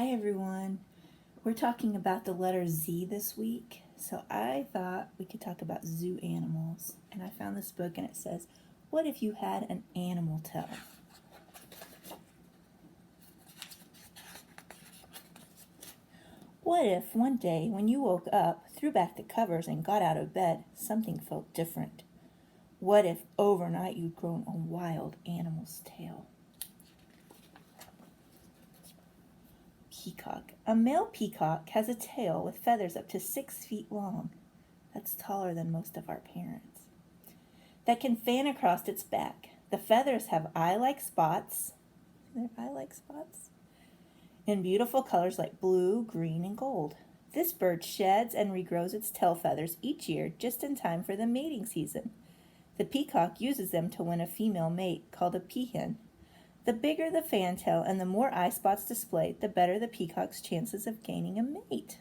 Hi everyone. We're talking about the letter Z this week, so I thought we could talk about zoo animals. And I found this book and it says, what if you had an animal tell? What if one day when you woke up, threw back the covers and got out of bed, something felt different? What if overnight you'd grown a wild animal's tail? Peacock. A male peacock has a tail with feathers up to 6 feet long. That's taller than most of our parents. That can fan across its back. The feathers have eye-like spots. They're eye-like spots. In beautiful colors like blue, green, and gold. This bird sheds and regrows its tail feathers each year just in time for the mating season. The peacock uses them to win a female mate called a peahen. The bigger the fantail and the more eye spots displayed, the better the peacock's chances of gaining a mate.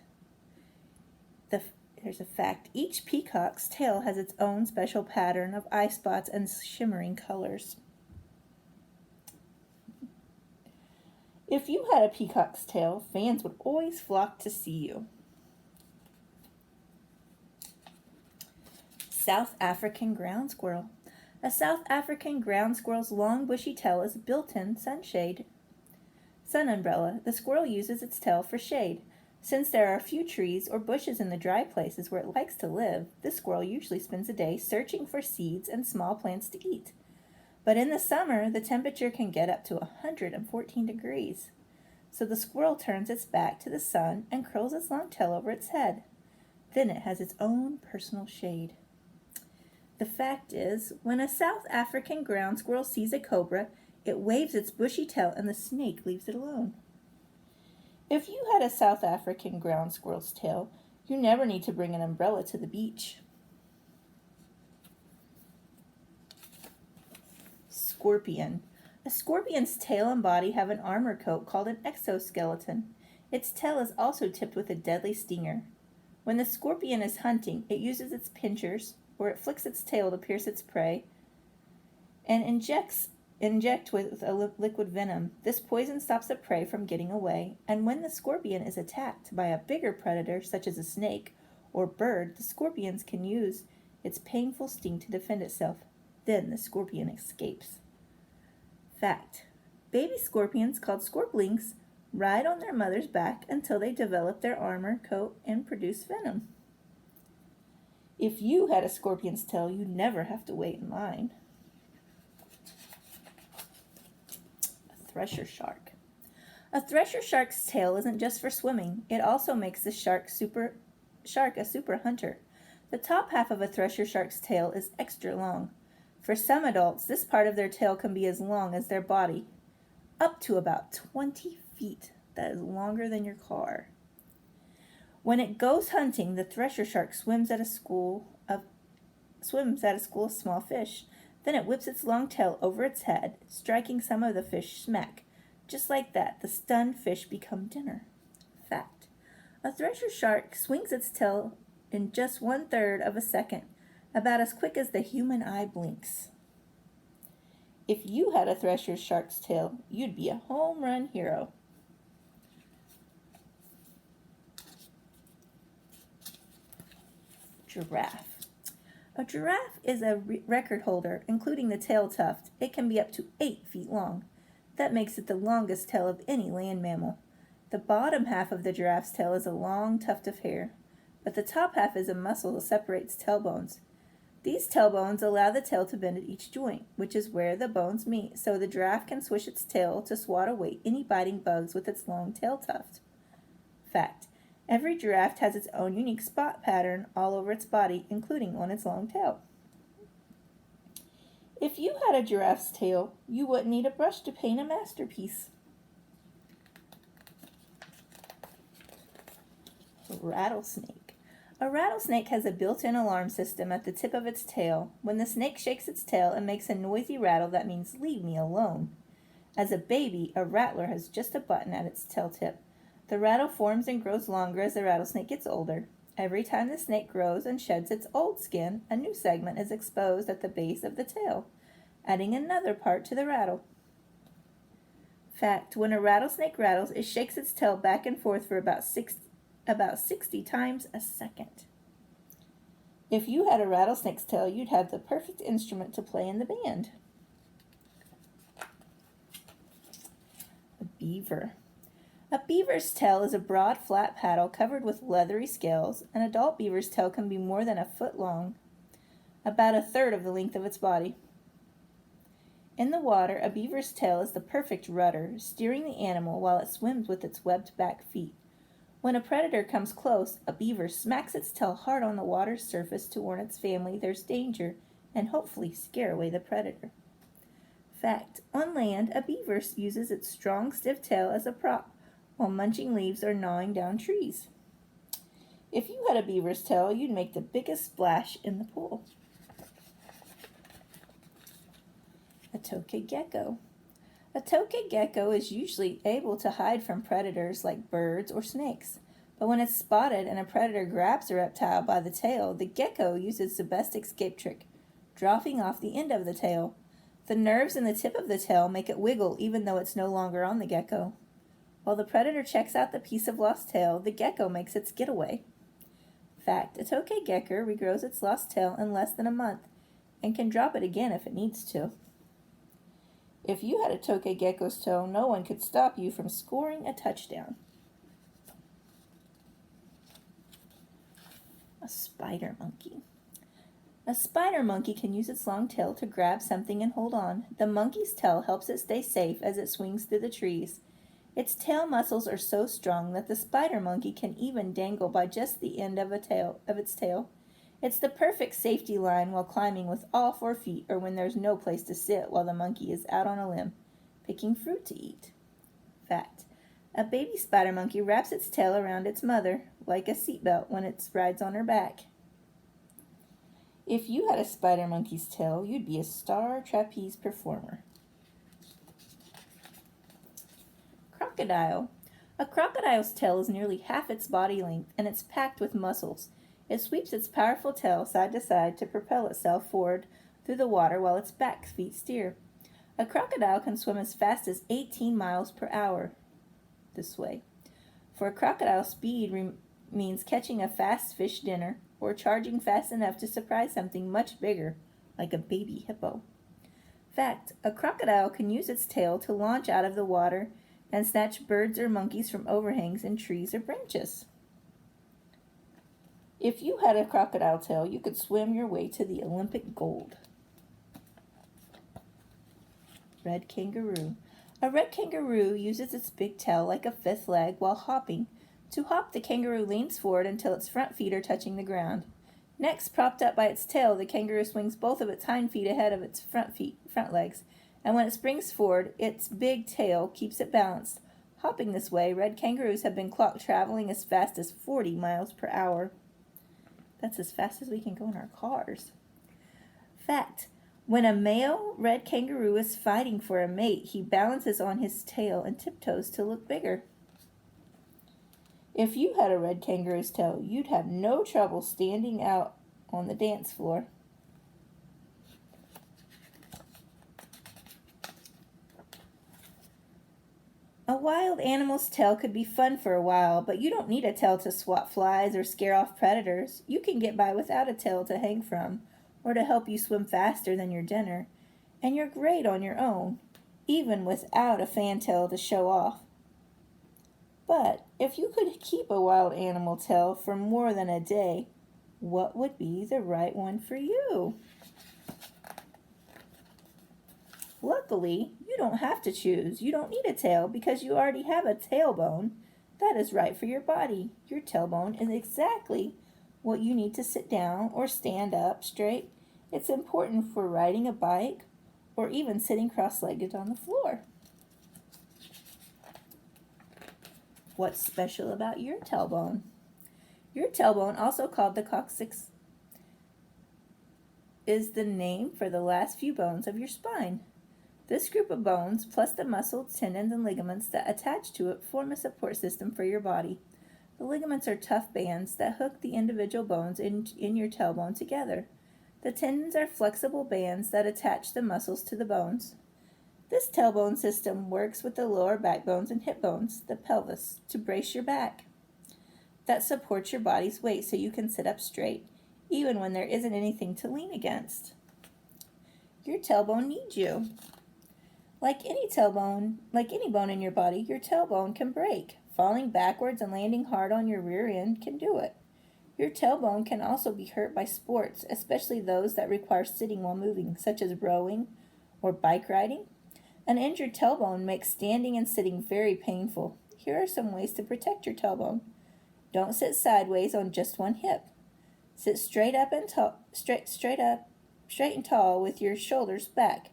There's a fact. Each peacock's tail has its own special pattern of eye spots and shimmering colors. If you had a peacock's tail, fans would always flock to see you. South African ground squirrel. A South African ground squirrel's long bushy tail is a built-in sun umbrella. The squirrel uses its tail for shade. Since there are few trees or bushes in the dry places where it likes to live, the squirrel usually spends a day searching for seeds and small plants to eat. But in the summer, the temperature can get up to 114 degrees. So the squirrel turns its back to the sun and curls its long tail over its head. Then it has its own personal shade. The fact is, when a South African ground squirrel sees a cobra, it waves its bushy tail and the snake leaves it alone. If you had a South African ground squirrel's tail, you never need to bring an umbrella to the beach. Scorpion. A scorpion's tail and body have an armor coat called an exoskeleton. Its tail is also tipped with a deadly stinger. When the scorpion is hunting, it uses its pincers, or it flicks its tail to pierce its prey, and inject with a liquid venom. This poison stops the prey from getting away, and when the scorpion is attacked by a bigger predator, such as a snake or bird, the scorpion can use its painful sting to defend itself. Then the scorpion escapes. Fact. Baby scorpions, called scorplings, ride on their mother's back until they develop their armor coat and produce venom. If you had a scorpion's tail, you'd never have to wait in line. A thresher shark. A thresher shark's tail isn't just for swimming. It also makes the shark a super hunter. The top half of a thresher shark's tail is extra long. For some adults, this part of their tail can be as long as their body, up to about 20 feet. That is longer than your car. When it goes hunting, the thresher shark swims at a school of small fish. Then it whips its long tail over its head, striking some of the fish smack. Just like that, the stunned fish become dinner. Fact. A thresher shark swings its tail in just 1/3 of a second, about as quick as the human eye blinks. If you had a thresher shark's tail, you'd be a home run hero. Giraffe. A giraffe is a record holder, including the tail tuft. It can be up to 8 feet long. That makes it the longest tail of any land mammal. The bottom half of the giraffe's tail is a long tuft of hair, but the top half is a muscle that separates tailbones. These tailbones allow the tail to bend at each joint, which is where the bones meet, so the giraffe can swish its tail to swat away any biting bugs with its long tail tuft. Fact. Every giraffe has its own unique spot pattern all over its body, including on its long tail. If you had a giraffe's tail, you wouldn't need a brush to paint a masterpiece. Rattlesnake. A rattlesnake has a built-in alarm system at the tip of its tail. When the snake shakes its tail, it makes a noisy rattle that means leave me alone. As a baby, a rattler has just a button at its tail tip. The rattle forms and grows longer as the rattlesnake gets older. Every time the snake grows and sheds its old skin, a new segment is exposed at the base of the tail, adding another part to the rattle. Fact, when a rattlesnake rattles, it shakes its tail back and forth for about 60 times a second. If you had a rattlesnake's tail, you'd have the perfect instrument to play in the band. A beaver. A beaver's tail is a broad, flat paddle covered with leathery scales. An adult beaver's tail can be more than a foot long, about a third of the length of its body. In the water, a beaver's tail is the perfect rudder, steering the animal while it swims with its webbed back feet. When a predator comes close, a beaver smacks its tail hard on the water's surface to warn its family there's danger and hopefully scare away the predator. Fact, on land, a beaver uses its strong, stiff tail as a prop while munching leaves or gnawing down trees. If you had a beaver's tail, you'd make the biggest splash in the pool. A tokay gecko. A tokay gecko is usually able to hide from predators like birds or snakes, but when it's spotted and a predator grabs a reptile by the tail, the gecko uses the best escape trick, dropping off the end of the tail. The nerves in the tip of the tail make it wiggle even though it's no longer on the gecko. While the predator checks out the piece of lost tail, the gecko makes its getaway. Fact, a tokay gecko regrows its lost tail in less than a month and can drop it again if it needs to. If you had a tokay gecko's tail, no one could stop you from scoring a touchdown. A spider monkey. A spider monkey can use its long tail to grab something and hold on. The monkey's tail helps it stay safe as it swings through the trees. Its tail muscles are so strong that the spider monkey can even dangle by just the end of its tail. It's the perfect safety line while climbing with all 4 feet or when there's no place to sit while the monkey is out on a limb, picking fruit to eat. Fact, a baby spider monkey wraps its tail around its mother, like a seatbelt when it rides on her back. If you had a spider monkey's tail, you'd be a star trapeze performer. Crocodile. A crocodile's tail is nearly half its body length, and it's packed with muscles. It sweeps its powerful tail side to side to propel itself forward through the water while its back feet steer. A crocodile can swim as fast as 18 miles per hour this way. For a crocodile, speed means catching a fast fish dinner or charging fast enough to surprise something much bigger, like a baby hippo. Fact, a crocodile can use its tail to launch out of the water and snatch birds or monkeys from overhangs in trees or branches. If you had a crocodile tail, you could swim your way to the Olympic gold. Red kangaroo. A red kangaroo uses its big tail like a fifth leg while hopping. To hop, the kangaroo leans forward until its front feet are touching the ground. Next, propped up by its tail, the kangaroo swings both of its hind feet ahead of its front legs, and when it springs forward, its big tail keeps it balanced. Hopping this way, red kangaroos have been clocked traveling as fast as 40 miles per hour. That's as fast as we can go in our cars. Fact, when a male red kangaroo is fighting for a mate, he balances on his tail and tiptoes to look bigger. If you had a red kangaroo's tail, you'd have no trouble standing out on the dance floor. A wild animal's tail could be fun for a while, but you don't need a tail to swat flies or scare off predators. You can get by without a tail to hang from, or to help you swim faster than your dinner. And you're great on your own, even without a fantail to show off. But if you could keep a wild animal tail for more than a day, what would be the right one for you? Luckily, you don't have to choose. You don't need a tail because you already have a tailbone that is right for your body. Your tailbone is exactly what you need to sit down or stand up straight. It's important for riding a bike or even sitting cross-legged on the floor. What's special about your tailbone? Your tailbone, also called the coccyx, is the name for the last few bones of your spine. This group of bones, plus the muscles, tendons, and ligaments that attach to it, form a support system for your body. The ligaments are tough bands that hook the individual bones in your tailbone together. The tendons are flexible bands that attach the muscles to the bones. This tailbone system works with the lower back bones and hip bones, the pelvis, to brace your back. That supports your body's weight so you can sit up straight, even when there isn't anything to lean against. Your tailbone needs you. Like any bone in your body, your tailbone can break. Falling backwards and landing hard on your rear end can do it. Your tailbone can also be hurt by sports, especially those that require sitting while moving, such as rowing or bike riding. An injured tailbone makes standing and sitting very painful. Here are some ways to protect your tailbone. Don't sit sideways on just one hip. Sit straight and tall with your shoulders back.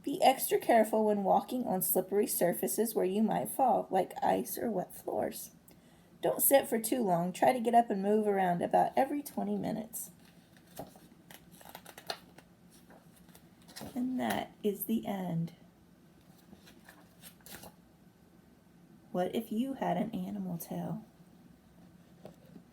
Be extra careful when walking on slippery surfaces where you might fall, like ice or wet floors. Don't sit for too long. Try to get up and move around about every 20 minutes. And that is the end. What if you had an animal tail?